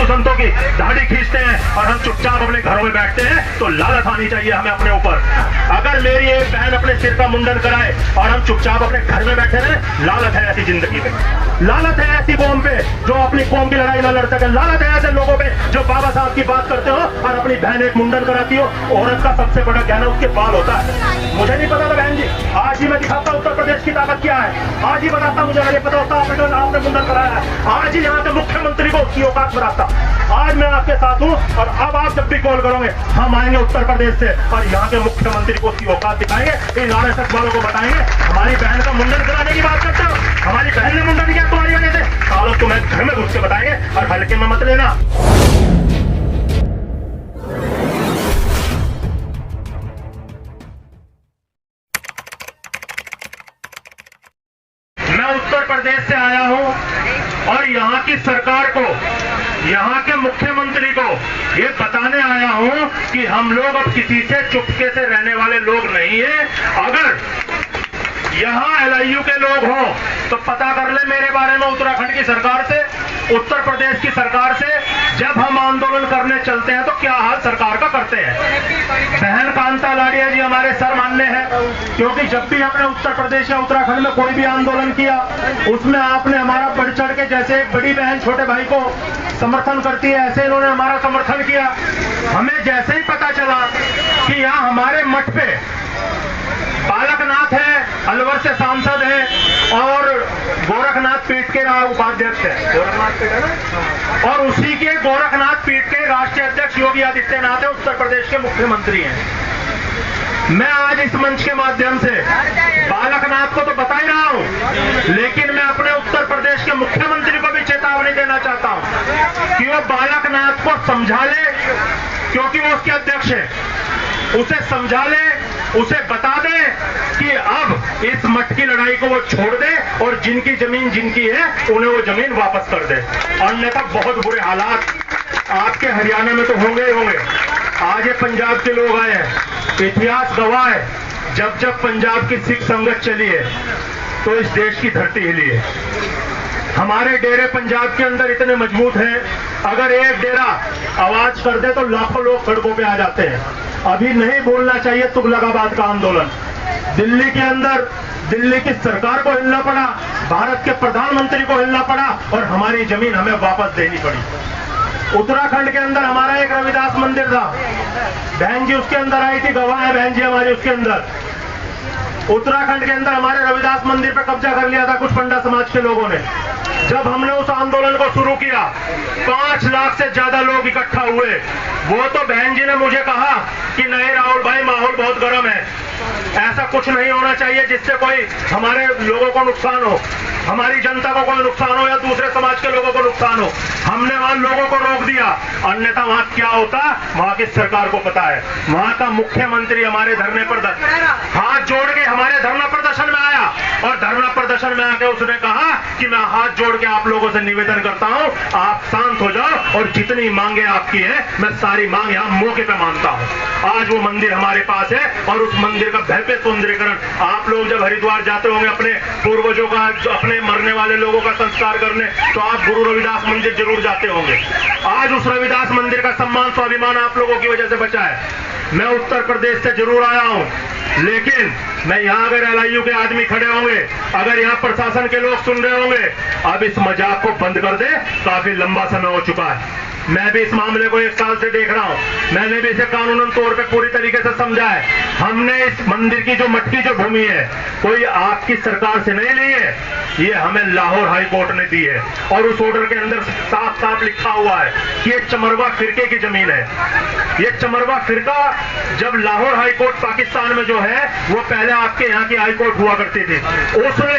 संतों की दाढ़ी खींचते हैं और हम चुपचाप अपने घरों में बैठते हैं, तो लालच आनी चाहिए हमें अपने ऊपर। अगर मेरी एक बहन अपने सिर का मुंडन कराए और हम चुपचाप अपने घर में बैठे रहे, लालच है ऐसी जिंदगी में, लालच है ऐसी कौम पे जो अपनी कौम की लड़ाई ना लड़ सके, लालच है ऐसे लोगों पे जो बाबा साहब की बात करते हो और अपनी बहन एक मुंडन कराती हो। औरत का सबसे बड़ा गहना उसके बाल होता है। मुझे नहीं पता था बहन जी, आज ही मैं दिखाता उत्तर प्रदेश की ताकत क्या है। आज ही बताता, मुझे अगर पता होता आपने मुंडन कराया है, आज ही यहाँ के मुख्यमंत्री को उसकी औकात बनाता। आज मैं आपके साथ हूँ और अब आप जब भी कॉल करोगे हम आएंगे उत्तर प्रदेश से और यहाँ के मुख्यमंत्री को उसकी औकात दिखाएंगे। इन आरएसएस वालों को बताएंगे हमारी बहन का मुंडन कराने की बात करते हो, हमारी बहन ने मुंडन किया तुम्हारी वजह से, सालों तुम्हें घर में घुस के बताएंगे और हल्के में मत लेना। मैं उत्तर प्रदेश से आया हूं और यहाँ की सरकार को, यहाँ के मुख्यमंत्री को ये बताने आया हूं कि हम लोग अब किसी से चुपके से रहने वाले लोग नहीं है। अगर यहाँ एलआईयू के लोग हों तो पता कर ले मेरे बारे में उत्तराखंड की सरकार से, उत्तर प्रदेश की सरकार से। जब हम आंदोलन करने चलते हैं तो क्या हाल सरकार का करते हैं। बहन कांता लाड़िया जी हमारे सर मानने हैं, क्योंकि जब भी हमने उत्तर प्रदेश या उत्तराखंड में कोई भी आंदोलन किया उसमें आपने हमारा बढ़ चढ़ के, जैसे एक बड़ी बहन छोटे भाई को समर्थन करती है ऐसे इन्होंने हमारा समर्थन किया। हमें जैसे ही पता चला कि यहाँ हमारे मठ पे बालकनाथ है, अलवर से सांसद है और गोरखनाथ पीठ के उपाध्यक्ष है, गोरखनाथ पीठ है ना, और उसी के गोरखनाथ पीठ के राष्ट्रीय अध्यक्ष योगी आदित्यनाथ है, उत्तर प्रदेश के मुख्यमंत्री हैं। मैं आज इस मंच के माध्यम से बालकनाथ को तो बता ही रहा हूं, लेकिन मैं अपने उत्तर प्रदेश के मुख्यमंत्री को भी चेतावनी देना चाहता हूं कि वो बालकनाथ को समझा ले, क्योंकि वो उसके अध्यक्ष है, उसे समझा ले, उसे बता दे कि अब इस मठ की लड़ाई को वो छोड़ दे और जिनकी जमीन जिनकी है उन्हें वो जमीन वापस कर दे। अन्यथा बहुत बुरे हालात आपके हरियाणा में तो होंगे ही होंगे। आज ये पंजाब के लोग आए हैं, इतिहास गवाह है, जब जब पंजाब की सिख संगत चली है तो इस देश की धरती हिली है। हमारे डेरे पंजाब के अंदर इतने मजबूत हैं, अगर एक डेरा आवाज कर दे तो लाखों लोग सड़कों पे आ जाते हैं। अभी नहीं बोलना चाहिए तुगलकाबाद का आंदोलन। दिल्ली के अंदर दिल्ली की सरकार को हिलना पड़ा, भारत के प्रधानमंत्री को हिलना पड़ा और हमारी जमीन हमें वापस देनी पड़ी। उत्तराखंड के अंदर हमारा एक रविदास मंदिर था, बहन जी उसके अंदर आई थी, गवाह है बहन जी हमारी उसके अंदर। उत्तराखंड के अंदर हमारे रविदास मंदिर पर कब्जा कर लिया था कुछ पंडा समाज के लोगों ने। जब हमने उस आंदोलन को शुरू किया 5 लाख से ज्यादा लोग इकट्ठा हुए। वो तो बहन जी ने मुझे कहा कि नहीं राहुल भाई माहौल बहुत गर्म है, ऐसा कुछ नहीं होना चाहिए जिससे कोई हमारे लोगों को नुकसान हो, हमारी जनता को कोई नुकसान हो या दूसरे समाज के लोगों को नुकसान हो। हमने वहां लोगों को रोक दिया, अन्यथा वहां क्या होता वहां की सरकार को पता है। वहां का मुख्यमंत्री हमारे धरने पर हाथ जोड़ के हमारे धरना प्रदर्शन में आया और धरना प्रदर्शन में आके उसने कहा कि मैं हाथ जोड़ के आप लोगों से निवेदन करता हूं, आप शांत हो जाओ और जितनी मांगे आपकी है मैं सारी मांग यहां मौके पे मानता हूं। आज वो मंदिर हमारे पास है और उस मंदिर का भव्य सौंदर्यीकरण, आप लोग जब हरिद्वार जाते होंगे अपने पूर्वजों का, अपने मरने वाले लोगों का संस्कार करने, तो आप गुरु रविदास मंदिर जरूर जाते होंगे। आज उस रविदास मंदिर का सम्मान स्वाभिमान आप लोगों की वजह से बचा है। मैं उत्तर प्रदेश से जरूर आया हूं, लेकिन मैं यहाँ अगर एलआईयू के आदमी खड़े होंगे, अगर यहाँ प्रशासन के लोग सुन रहे होंगे, अब इस मजाक को बंद कर दे, काफी लंबा समय हो चुका है। मैं भी इस मामले को 1 साल से देख रहा हूं, मैंने भी इसे कानूनन तौर पे पूरी तरीके से समझा है। हमने इस मंदिर की जो मठ की जो भूमि है कोई आपकी सरकार से नहीं ली है, ये हमें लाहौर हाई कोर्ट ने दी है और उस ऑर्डर के अंदर साफ साफ लिखा हुआ है कि ये चमरवा फिरके की जमीन है। ये चमरवा फिरका जब लाहौर हाई कोर्ट पाकिस्तान में जो है वो पहले आपके यहाँ की हाई कोर्ट हुआ करती थी, उसने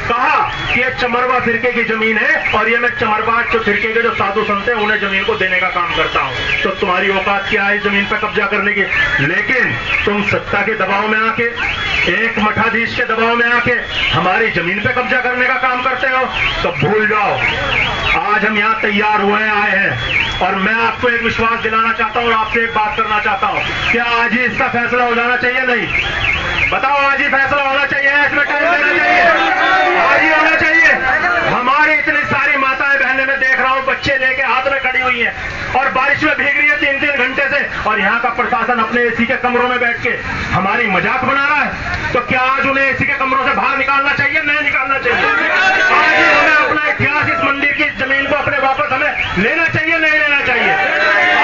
कहा कि ये चमरवा फिरके की जमीन है और ये मैं चमरवा जो फिरके के जो साधु संत है उन्हें जमीन को देने का काम करता हूं। तो तुम्हारी औकात क्या है जमीन पर कब्जा करने की? लेकिन तुम सत्ता के दबाव में आके, एक मठाधीश के दबाव में आके हमारी जमीन पे कब्जा करने का काम करते हो, तो भूल जाओ। आज हम यहाँ तैयार हुए आए हैं और मैं आपको एक विश्वास दिलाना चाहता हूँ और आपसे एक बात करना चाहता हूँ, क्या आज ही इसका फैसला हो जाना चाहिए? नहीं, बताओ आज ही फैसला होना चाहिए, इसमें टाइम देना चाहिए, आज ही होना चाहिए। हमारी इतनी सारी माताएं बहनें मैं देख रहा हूँ बच्चे लेके हाथ में खड़ी हुई है और बारिश में भीग रही है 3-3 घंटे से, और यहाँ का प्रशासन अपने एसी के कमरों में बैठ के हमारी मजाक बना रहा है। तो क्या आज उन्हें एसी के कमरों से बाहर निकालना चाहिए? नहीं निकालना चाहिए। आज ही हमें अपना इतिहास, इस मंदिर की जमीन को अपने वापस हमें लेना चाहिए, नहीं लेना चाहिए?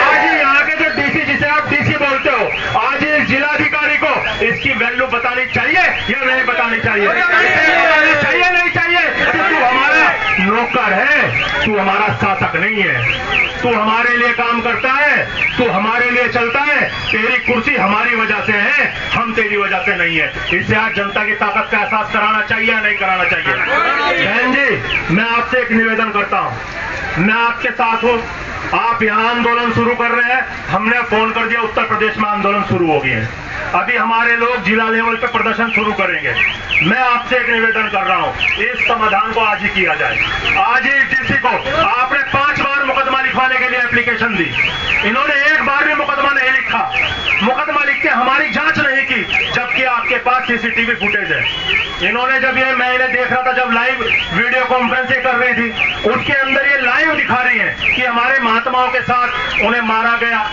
आज ही यहाँ के जो डीसी, जिसे आप डीसी बोलते हो, आज इस जिलाधिकारी को इसकी वैल्यू बतानी चाहिए या नहीं बतानी चाहिए? बतानी चाहिए, नहीं चाहिए? तू हमारा नौकर है, तू हमारा शासक नहीं है। तू हमारे लिए काम करता है, तू हमारे लिए चलता है। तेरी कुर्सी हमारी वजह से है, हम तेरी वजह से नहीं है। इससे आज जनता की ताकत का एहसास कराना चाहिए या नहीं कराना चाहिए? बहन जी, मैं आपसे एक निवेदन करता हूं, मैं आपके साथ हूं। आप यहां आंदोलन शुरू कर रहे हैं, हमने फोन कर दिया उत्तर प्रदेश में आंदोलन शुरू हो गए हैं। अभी हमारे लोग जिला लेवल पे प्रदर्शन शुरू करेंगे। मैं आपसे एक निवेदन कर रहा हूं, इस समाधान को आज ही किया जाए। आज ही डीसी को आपने 5 बार मुकदमा लिखवाने के लिए एप्लीकेशन दी, इन्होंने एक बार भी मुकदमा नहीं लिखा। मुकदमा लिख के हमारी जांच नहीं की, जबकि आपके पास सीसीटीवी फुटेज है। इन्होंने जब ये, मैं इन्हें देख रहा था जब लाइव वीडियो कॉन्फ्रेंसिंग कर रही थी, उसके अंदर ये लाइव दिखा रही है कि हमारे महात्माओं के साथ उन्हें मारा गया,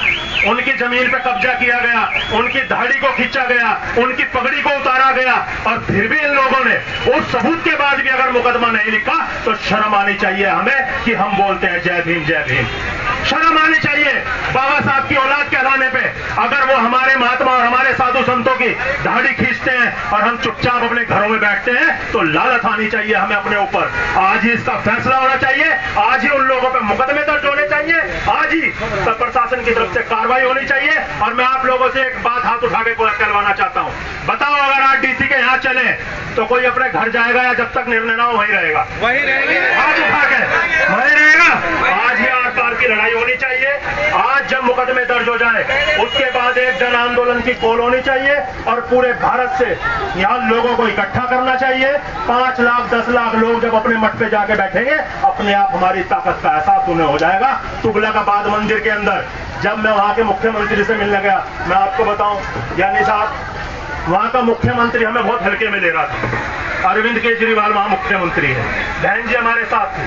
उनकी जमीन पे कब्जा किया गया, उनकी दाढ़ी को खींचा गया, उनकी पगड़ी को उतारा गया, और फिर भी इन लोगों ने उस सबूत के बाद भी अगर मुकदमा नहीं लिखा तो शर्म आनी चाहिए हमें कि हम बोलते हैं जय भीम जय भीम। शर्म आनी चाहिए बाबा साहब की औलाद कहलाने पे। अगर वो हमारे महात्मा और हमारे साधु संतों की दाढ़ी खींचते हैं और हम चुपचाप अपने घरों में बैठते हैं, तो लालच आनी चाहिए हमें अपने ऊपर। आज ही इसका फैसला होना चाहिए, आज ही उन लोगों पे मुकदमे दर्ज होने चाहिए, आज ही प्रशासन की तरफ से कार्रवाई होनी चाहिए। और मैं आप लोगों से एक बात हाथ उठा के करवाना चाहता हूं, बताओ अगर आज डीसी के यहाँ चले तो कोई अपने घर जाएगा या जब तक निर्णय ना हो वहीं रहेगा? वहीं रहेगा, हाथ उठा के वहीं रहेगा। आज ही आर पार की लड़ाई होनी चाहिए। आज जब मुकदमे दर्ज हो जाए उसके बाद एक जन आंदोलन की कॉल होनी चाहिए और पूरे भारत से यहाँ लोगों को इकट्ठा करना चाहिए। 5 लाख 10 लाख लोग जब अपने मठ पे जाके बैठेंगे, अपने आप हमारी ताकत का एहसास उन्हें हो जाएगा। तुगलकाबाद मंदिर के अंदर जब मैं वहां के मुख्यमंत्री से मिलने गया, मैं आपको बताऊं यानी साहब, वहां का मुख्यमंत्री हमें बहुत हल्के में ले रहा था। अरविंद केजरीवाल वहां मुख्यमंत्री है, बहन जी हमारे साथ थी,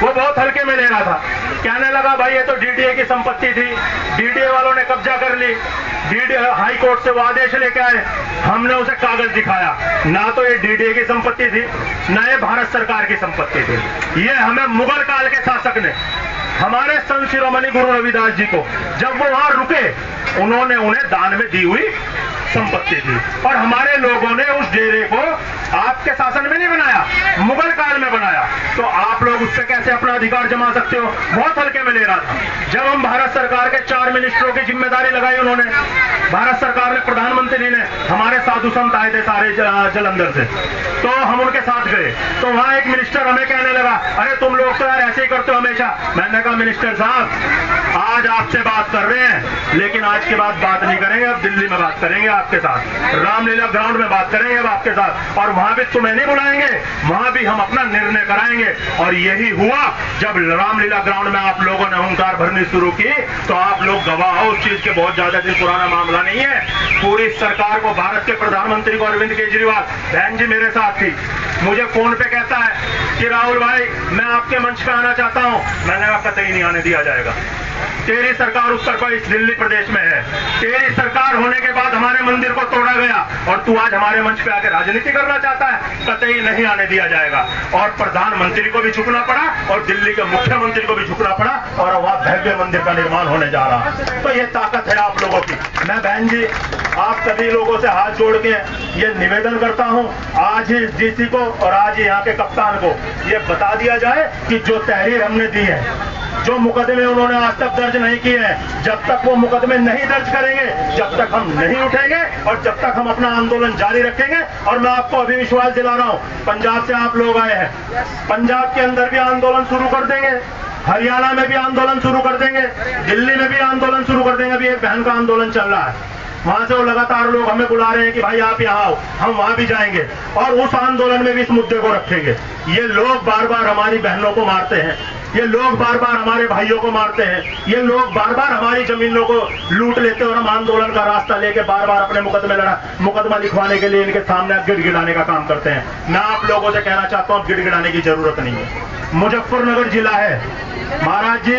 वो बहुत हल्के में ले रहा था। कहने लगा भाई ये तो डीडीए की संपत्ति थी, डीडीए वालों ने कब्जा कर ली, डीडीए हाई कोर्ट से वो आदेश लेके आए, हमने उसे कागज दिखाया, ना तो ये डीडीए की संपत्ति थी ना ये भारत सरकार की संपत्ति थी। ये हमें मुगल काल के शासक ने, हमारे संत शिरोमणि गुरु रविदास जी को, जब वो वहां रुके, उन्होंने उन्हें दान में दी हुई संपत्ति थी। और हमारे लोगों ने उस डेरे को आपके शासन में नहीं बनाया, मुगल काल में बनाया। तो आप लोग उससे कैसे अपना अधिकार जमा सकते हो? बहुत हल्के में ले रहा था। जब हम भारत सरकार के 4 मिनिस्टरों की जिम्मेदारी लगाई उन्होंने, भारत सरकार ने, प्रधानमंत्री ने, हमारे साधु संत आए थे सारे जलंधर से, तो हम उनके साथ गए, तो वहां एक मिनिस्टर हमें कहने लगा अरे तुम लोग तो यार ऐसे ही करते हो हमेशा। मैंने कहा मिनिस्टर साहब आज आपसे बात कर रहे हैं, लेकिन आज के बाद बात नहीं करेंगे, अब दिल्ली में बात करेंगे आपके साथ, रामलीला ग्राउंड में बात करेंगे अब आपके साथ, और वहां भी तुम्हें नहीं बुलाएंगे, वहां भी हम अपना निर्णय कराएंगे। और यही हुआ, जब रामलीला ग्राउंड में आप लोगों ने हुंकार भरनी शुरू की तो आप लोग गवाह हो उस चीज के, बहुत ज्यादा दिन पुराना मामला नहीं है। पूरी सरकार को, भारत के प्रधानमंत्री को अरविंद केजरीवाल, बहन जी मेरे साथ थी, मुझे फोन पे कहता है कि राहुल भाई मैं आपके मंच पे आना चाहता हूं। मैंने कहा कतई नहीं आने दिया जाएगा, तेरी सरकार उत्तर प्रदेश दिल्ली प्रदेश में है, तेरी सरकार होने के बाद हमारे मंदिर को तोड़ा गया और तू आज हमारे मंच पे आके राजनीति करना चाहता है, कतई नहीं आने दिया जाएगा। और प्रधानमंत्री को भी झुकना पड़ा और दिल्ली के मुख्यमंत्री को भी झुकना पड़ा, और वहां भव्य मंदिर का निर्माण होने जा रहा। तो ये ताकत है आप लोगों की। मैं बहन जी आप सभी लोगों से हाथ जोड़ के ये निवेदन करता हूं, आज ही डीसी को और आज ही यहाँ के कप्तान को ये बता दिया जाए कि जो तहरीर हमने दी है, जो मुकदमे उन्होंने आज तक दर्ज नहीं किए हैं, जब तक वो मुकदमे नहीं दर्ज करेंगे, जब तक हम नहीं उठेंगे और जब तक हम अपना आंदोलन जारी रखेंगे। और मैं आपको अभी विश्वास दिला रहा हूं, पंजाब से आप लोग आए हैं, पंजाब के अंदर भी आंदोलन शुरू कर देंगे, हरियाणा में भी आंदोलन शुरू कर देंगे, दिल्ली में भी आंदोलन शुरू कर देंगे। अभी एक बहन का आंदोलन चल रहा है, वहां से वो लगातार लोग हमें बुला रहे हैं कि भाई आप यहाँ आओ, हम वहां भी जाएंगे और उस आंदोलन में भी इस मुद्दे को रखेंगे। ये लोग बार बार हमारी बहनों को मारते हैं, ये लोग बार बार हमारे भाइयों को मारते हैं, ये लोग बार बार हमारी जमीनों को लूट लेते हैं और हम आंदोलन का रास्ता लेके बार बार अपने मुकदमा लिखवाने के लिए इनके सामने गिड़गिड़ाने का काम करते हैं। मैं आप लोगों से कहना चाहता हूं गिड़गिड़ाने की जरूरत नहीं है। मुजफ्फरनगर जिला है महाराज जी,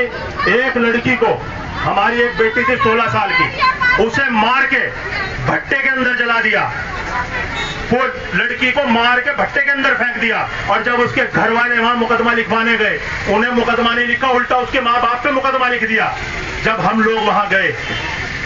एक लड़की को, हमारी एक बेटी थी 16 साल की, उसे मार के भट्टे के अंदर जला दिया। वो लड़की को मार के भट्टे के अंदर फेंक दिया और जब उसके घर वाले वहां मुकदमा लिखवाने गए, उन्हें मुकदमा नहीं लिखा, उल्टा उसके माँ बाप पे मुकदमा लिख दिया। जब हम लोग वहां गए,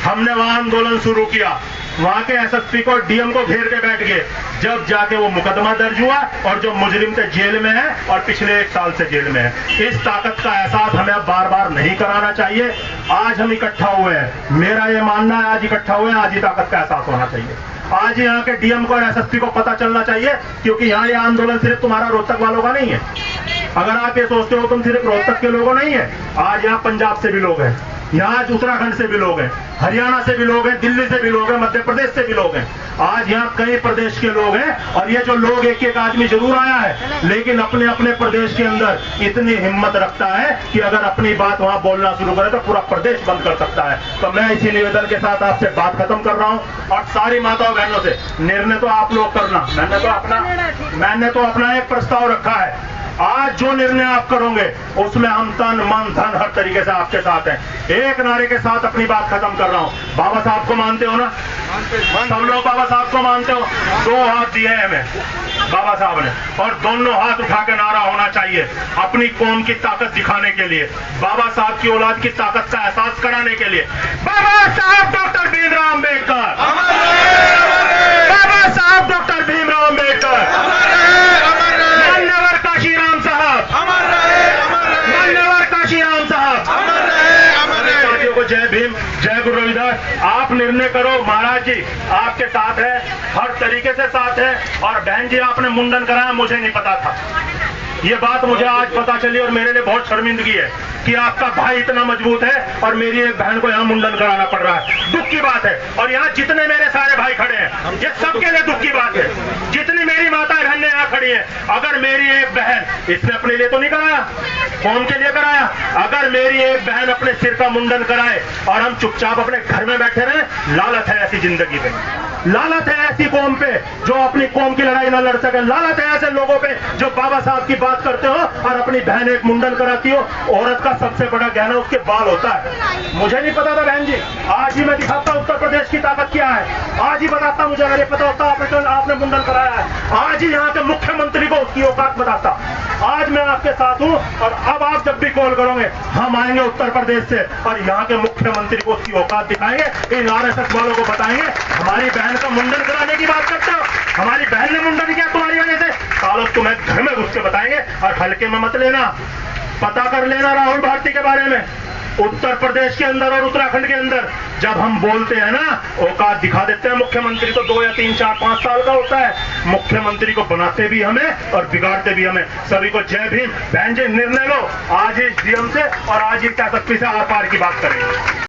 हमने वहां आंदोलन शुरू किया, वहां के एसएसपी को, डीएम को घेर के बैठ गए। जब जाके वो मुकदमा दर्ज हुआ और जो मुजरिम थे जेल में है और पिछले 1 साल से जेल में है। इस ताकत का एहसास हमें अब बार बार नहीं कराना चाहिए। आज हम इकट्ठा हुए हैं, मेरा ये मानना है आज इकट्ठा हुए हैं, आज ही ताकत का एहसास होना चाहिए। आज यहाँ के डीएम को और एसएसपी को पता चलना चाहिए, क्योंकि यहाँ ये आंदोलन सिर्फ तुम्हारा रोहतक वालों का नहीं है। अगर आप ये सोचते हो तुम सिर्फ रोहतक के लोगों नहीं है, आज यहाँ पंजाब से भी लोग हैं, यहाँ उत्तराखंड से भी लोग हैं, हरियाणा से भी लोग हैं, दिल्ली से भी लोग हैं, मध्य प्रदेश से भी लोग हैं। आज यहाँ कई प्रदेश के लोग हैं और ये जो लोग एक एक आदमी जरूर आया है, लेकिन अपने अपने प्रदेश के अंदर इतनी हिम्मत रखता है कि अगर अपनी बात वहां बोलना शुरू करे तो पूरा प्रदेश बंद कर सकता है। तो मैं इसी निवेदन के साथ आपसे बात खत्म कर रहा हूं और सारी माताओं बहनों से, निर्णय तो आप लोग करना, मैंने तो अपना एक प्रस्ताव रखा है। आज जो निर्णय आप करोगे उसमें हम तन मन धन हर तरीके से आपके साथ हैं। एक नारे के साथ अपनी बात खत्म कर रहा हूं। बाबा साहब को मानते हो ना? सब लोग बाबा साहब को मानते हो? 2 हाथ दिए हैं हमें बाबा साहब ने और दोनों हाथ उठा के नारा होना चाहिए अपनी कौम की ताकत दिखाने के लिए, बाबा साहब की औलाद की ताकत का एहसास कराने के लिए। बाबा साहब डॉक्टर भीमराव अम्बेडकर, बाबा साहब डॉक्टर भीमराव अम्बेडकर, मान्यवर काशीराम साहब, मान्यवर काशीराम साहब, साथियों को जय भीम, जय गुरु रविदास। आप निर्णय करो, महाराज जी आपके साथ है, हर तरीके से साथ है। और बहन जी आपने मुंडन कराया, मुझे नहीं पता था, ये बात मुझे आज पता चली और मेरे लिए बहुत शर्मिंदगी है कि आपका भाई इतना मजबूत है और मेरी एक बहन को यहाँ मुंडन कराना पड़ रहा है। दुख की बात है। और यहाँ जितने मेरे सारे भाई खड़े हैं, ये सबके लिए दुख की बात है। जितनी मेरी माता बहनें यहाँ खड़ी हैं, अगर मेरी एक बहन, इसने अपने लिए तो नहीं कराया, कौम के लिए कराया, अगर मेरी एक बहन अपने सिर का मुंडन कराए और हम चुपचाप अपने घर में बैठे रहे, लालच है ऐसी जिंदगी पे, लालच है ऐसी कौम पे जो अपनी कौम की लड़ाई ना लड़ सके, लालच है ऐसे लोगों पे जो बाबा साहब की बात करते हो और अपनी बहन एक मुंडन कराती हो। औरत का सबसे बड़ा गहना उसके बाल होता है। मुझे नहीं पता था बहन जी, आज ही मैं दिखाता उत्तर प्रदेश की ताकत क्या है, आज ही बताता। मुझे अगर ये पता होता आपने मुंडन कराया है, आज ही यहाँ के मुख्यमंत्री को उसकी औकात बताता। आज मैं आपके साथ हूँ और अब आप जब भी कॉल करोगे हम आएंगे उत्तर प्रदेश से और यहाँ के मुख्यमंत्री को उसकी औकात दिखाएंगे। इन आरएसएस वालों को बताएंगे हमारी बहन का मुंडन कराने की बात करते हो, हमारी बहन ने मुंडन किया तुम्हारी वजह से, सालों तुम्हें घर में घुस के बताएंगे। और हल्के में मत लेना, पता कर लेना राहुल भारती के बारे में। उत्तर प्रदेश के अंदर और उत्तराखंड के अंदर जब हम बोलते हैं ना, औकात दिखा देते हैं। मुख्यमंत्री तो 2 या 3, 4, 5 साल का होता है, मुख्यमंत्री को बनाते भी हमें और बिगाड़ते भी हमें। सभी को जय भीम। बहन जी निर्णय लो, आज ही डीएम से और आज ही एसएसपी से आर पार की बात करेंगे।